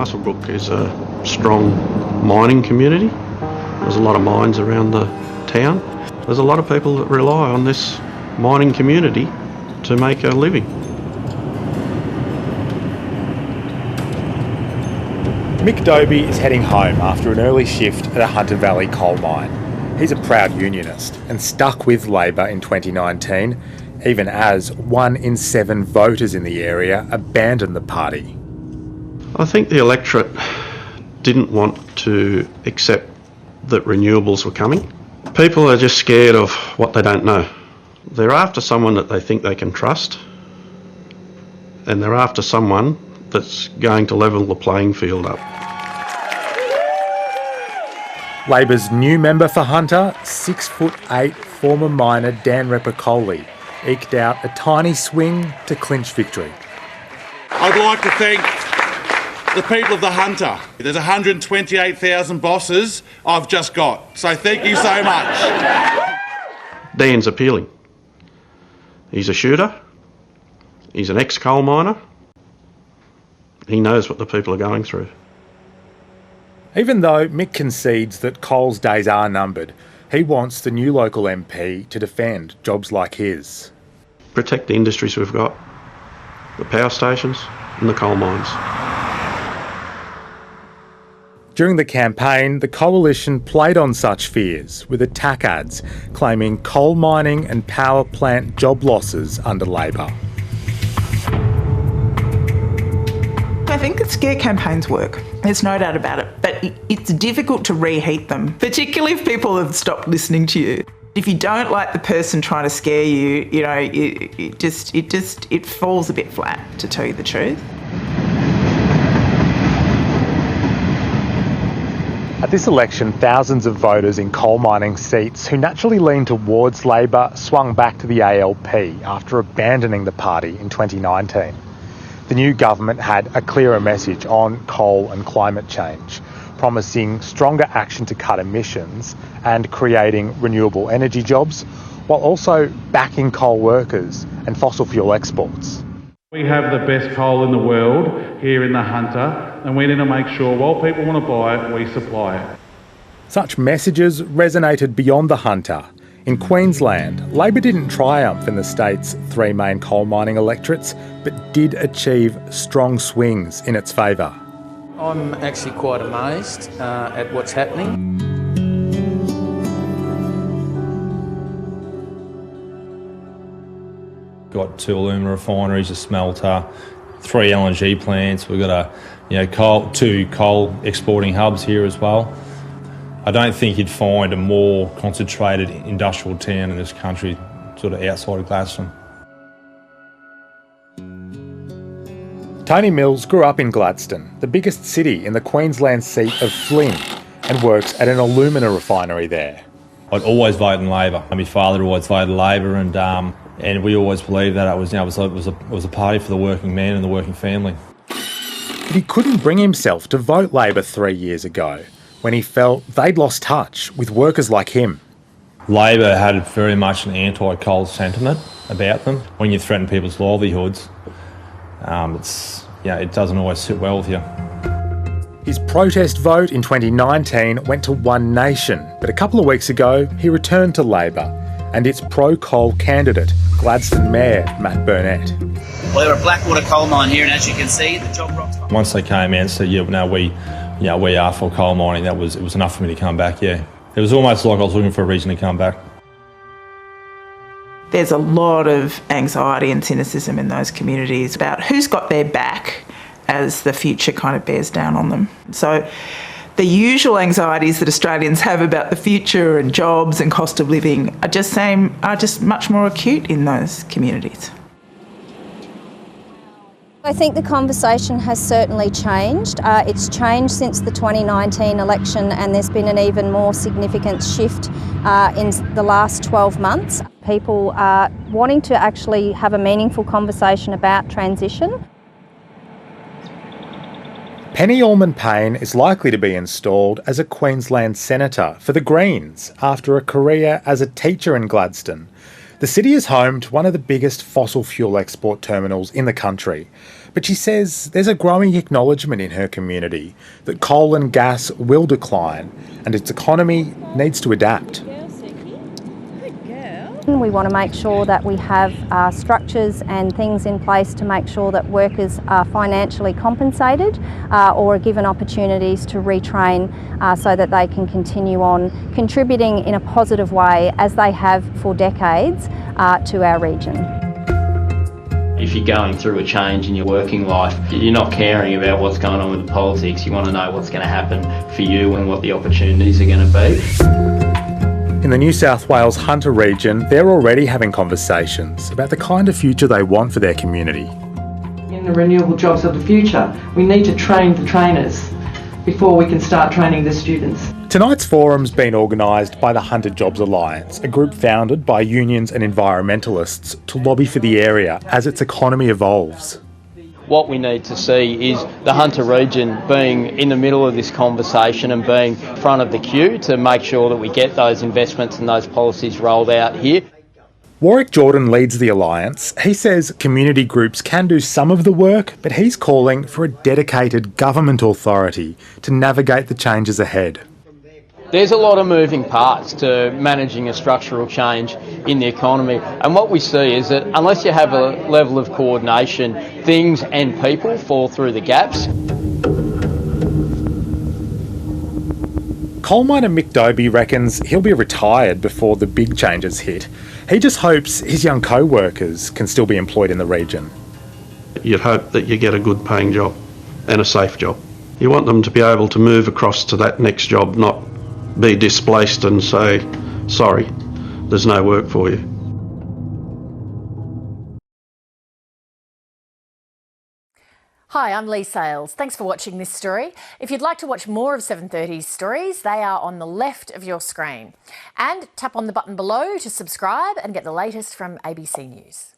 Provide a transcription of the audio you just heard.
Muswellbrook is a strong mining community. There's a lot of mines around the town. There's a lot of people that rely on this mining community to make a living. Mick Dobie is heading home after an early shift at a Hunter Valley coal mine. He's a proud unionist and stuck with Labor in 2019, even as 1 in 7 voters in the area abandoned the party. I think the electorate didn't want to accept that renewables were coming. People are just scared of what they don't know. They're after someone that they think they can trust, and they're after someone that's going to level the playing field up. Labor's new member for Hunter, 6'8" former miner Dan Repicoli, eked out a tiny swing to clinch victory. I'd like to thank the people of the Hunter. There's 128,000 bosses I've just got, so thank you so much. Dan's appealing. He's a shooter. He's an ex-coal miner. He knows what the people are going through. Even though Mick concedes that coal's days are numbered, he wants the new local MP to defend jobs like his. Protect the industries we've got, the power stations and the coal mines. During the campaign, the coalition played on such fears with attack ads claiming coal mining and power plant job losses under Labor. I think that scare campaigns work. There's no doubt about it. But it's difficult to reheat them, particularly if people have stopped listening to you. If you don't like the person trying to scare you, you know, it falls a bit flat, to tell you the truth. At this election, thousands of voters in coal mining seats who naturally leaned towards Labor swung back to the ALP after abandoning the party in 2019. The new government had a clearer message on coal and climate change, promising stronger action to cut emissions and creating renewable energy jobs, while also backing coal workers and fossil fuel exports. We have the best coal in the world here in the Hunter, and we need to make sure while people want to buy it, we supply it. Such messages resonated beyond the Hunter. In Queensland, Labor didn't triumph in the state's 3 main coal mining electorates, but did achieve strong swings in its favour. I'm actually quite amazed at what's happening. Got 2 alumina refineries, a smelter, 3 LNG plants. We've got 2 coal exporting hubs here as well. I don't think you'd find a more concentrated industrial town in this country, sort of outside of Gladstone. Tony Mills grew up in Gladstone, the biggest city in the Queensland seat of Flynn, and works at an alumina refinery there. I'd always vote in Labor. My father always voted Labor, and we always believed that it was a party for the working man and the working family. But he couldn't bring himself to vote Labor 3 years ago, when he felt they'd lost touch with workers like him. Labor had very much an anti-coal sentiment about them. When you threaten people's livelihoods, it doesn't always sit well with you. His protest vote in 2019 went to One Nation, but a couple of weeks ago he returned to Labor and its pro-coal candidate, Gladstone Mayor Matt Burnett. Well, they're a Blackwater coal mine here, and as you can see, the job rocks. Once they came out and said, we are for coal mining, it was enough for me to come back, yeah. It was almost like I was looking for a reason to come back. There's a lot of anxiety and cynicism in those communities about who's got their back as the future kind of bears down on them. So the usual anxieties that Australians have about the future and jobs and cost of living are just much more acute in those communities. I think the conversation has certainly changed. It's changed since the 2019 election, and there's been an even more significant shift in the last 12 months. People are wanting to actually have a meaningful conversation about transition. Penny Allman-Payne is likely to be installed as a Queensland Senator for the Greens after a career as a teacher in Gladstone. The city is home to one of the biggest fossil fuel export terminals in the country, But she says there's a growing acknowledgement in her community that coal and gas will decline and its economy needs to adapt. We want to make sure that we have structures and things in place to make sure that workers are financially compensated or are given opportunities to retrain so that they can continue on contributing in a positive way as they have for decades to our region. If you're going through a change in your working life, you're not caring about what's going on with the politics. You want to know what's going to happen for you and what the opportunities are going to be. In the New South Wales Hunter region, they're already having conversations about the kind of future they want for their community. In the renewable jobs of the future, we need to train the trainers before we can start training the students. Tonight's forum's been organised by the Hunter Jobs Alliance, a group founded by unions and environmentalists to lobby for the area as its economy evolves. What we need to see is the Hunter region being in the middle of this conversation and being front of the queue to make sure that we get those investments and those policies rolled out here. Warwick Jordan leads the Alliance. He says community groups can do some of the work, but he's calling for a dedicated government authority to navigate the changes ahead. There's a lot of moving parts to managing a structural change in the economy, and what we see is that unless you have a level of coordination, things and people fall through the gaps. Coal miner Mick Dobie reckons he'll be retired before the big changes hit. He just hopes his young co-workers can still be employed in the region. You'd hope that you get a good paying job and a safe job. You want them to be able to move across to that next job, not be displaced and say, sorry, there's no work for you. Hi, I'm Lee Sales. Thanks for watching this story. If you'd like to watch more of 730's stories, they are on the left of your screen. And tap on the button below to subscribe and get the latest from ABC News.